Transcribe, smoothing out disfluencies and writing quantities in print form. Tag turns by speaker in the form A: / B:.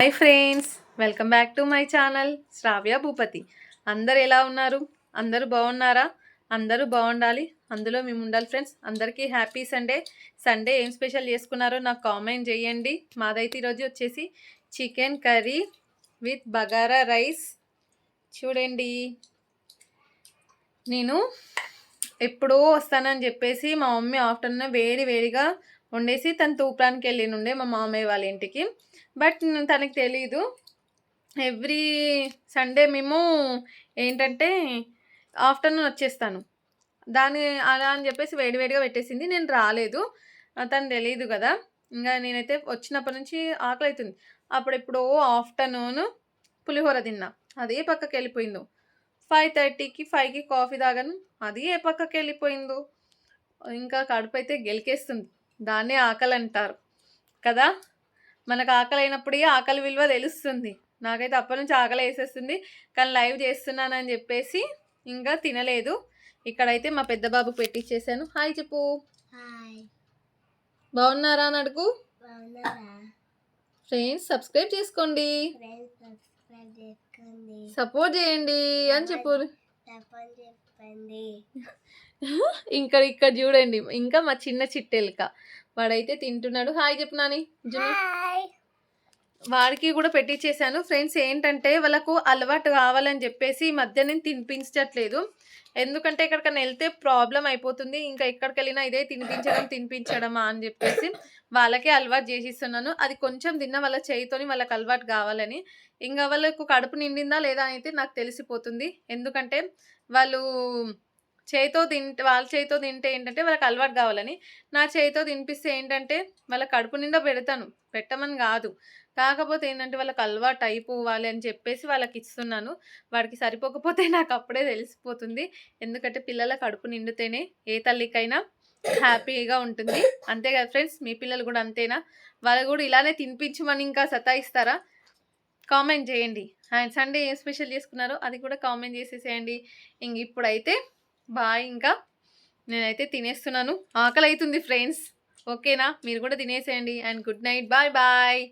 A: Hi friends, welcome back to my channel Shravya Bhupathi. అందరు ఎలా ఉన్నారు? అందరూ బాగున్నారా? అందరూ బాగుండాలి, అందులో మేము ఉండాలి ఫ్రెండ్స్. అందరికీ హ్యాపీ సండే. సండే ఏం స్పెషల్ చేసుకున్నారో నాకు కామెంట్ చేయండి. మాదైతే ఈరోజు వచ్చేసి chicken curry with bagara rice. చూడండి, నేను ఎప్పుడో వస్తానని చెప్పేసి మా మమ్మీ ఆఫ్టర్నూన్ వేడిగా వండేసి తను తూప్రానికి వెళ్ళినుండే మా మామయ్య వాళ్ళ ఇంటికి. బట్ తనకి తెలీదు, ఎవ్రీ సండే మేము ఏంటంటే ఆఫ్టర్నూన్ వచ్చేస్తాను దాని అలా అని చెప్పేసి వేడిగా పెట్టేసింది. నేను రాలేదు, తను తెలియదు కదా. ఇంకా నేనైతే వచ్చినప్పటి నుంచి ఆకలి అవుతుంది. అప్పుడెప్పుడో ఆఫ్టర్నూన్ పులిహోర తిన్నా, అదే పక్కకి వెళ్ళిపోయిందో. 5:30కి 5కి కాఫీ తాగాను, అది ఏ పక్కకి వెళ్ళిపోయిందో. ఇంకా కడుపు అయితే గెలికేస్తుంది. దాన్నే ఆకలి అంటారు కదా. మనకు ఆకలి అయినప్పుడే ఆకలి విలువ తెలుస్తుంది. నాకైతే అప్పటి నుంచి ఆకలి వేసేస్తుంది, కానీ లైవ్ చేస్తున్నానని చెప్పేసి ఇంకా తినలేదు. ఇక్కడైతే మా పెద్ద బాబు పెట్టించేసాను. హాయ్ చెప్పు. బాగున్నారా అని అడుగు. ఫ్రెండ్స్ సబ్స్క్రైబ్ చేసుకోండి, సపోర్ట్ చేయండి అని చెప్పు. ఇక్కడ చూడండి, ఇంకా మా చిన్న చిట్టెలుక వాడైతే తింటున్నాడు. హాయ్ చెప్పు నాని. వాడికి కూడా పెట్టించేసాను ఫ్రెండ్స్. ఏంటంటే వాళ్ళకు అలవాటు కావాలని చెప్పేసి ఈ మధ్య నేను తినిపించట్లేదు. ఎందుకంటే ఎక్కడికైనా వెళ్తే ప్రాబ్లం అయిపోతుంది, ఇంకా ఎక్కడికి వెళ్ళినా ఇదే తినిపించడమా అని చెప్పేసి వాళ్ళకే అలవాటు చేసిస్తున్నాను. అది కొంచెం తిన్న వాళ్ళ చేయితోని వాళ్ళకి అలవాటు కావాలని. ఇంకా వాళ్ళకు కడుపు నిండిందా లేదా అయితే నాకు తెలిసిపోతుంది. ఎందుకంటే వాళ్ళు వాళ్ళ చేతితో తింటే ఏంటంటే వాళ్ళకి అలవాటు కావాలని, నా చేతితో తినిపిస్తే ఏంటంటే వాళ్ళ కడుపు నిండా పెడతాను, పెట్టమని కాదు. కాకపోతే ఏంటంటే వాళ్ళకి అలవాటు అయిపోవాలి అని చెప్పేసి వాళ్ళకి ఇస్తున్నాను. వాడికి సరిపోకపోతే నాకు అప్పుడే తెలిసిపోతుంది. ఎందుకంటే పిల్లల కడుపు నిండితేనే ఏ తల్లికైనా హ్యాపీగా ఉంటుంది. అంతే కదా ఫ్రెండ్స్, మీ పిల్లలు కూడా అంతేనా? వాళ్ళు కూడా ఇలానే తినిపించమని ఇంకా సతాయిస్తారా? కామెంట్ చేయండి. అండ్ సండే ఏం స్పెషల్ చేసుకున్నారో అది కూడా కామెంట్ చేసేసేయండి. ఇంక ఇప్పుడైతే బాయ్, ఇంకా నేనైతే తినేస్తున్నాను, ఆకలి అవుతుంది ఫ్రెండ్స్. ఓకేనా? మీరు కూడా తినేసేయండి. And good night, bye bye.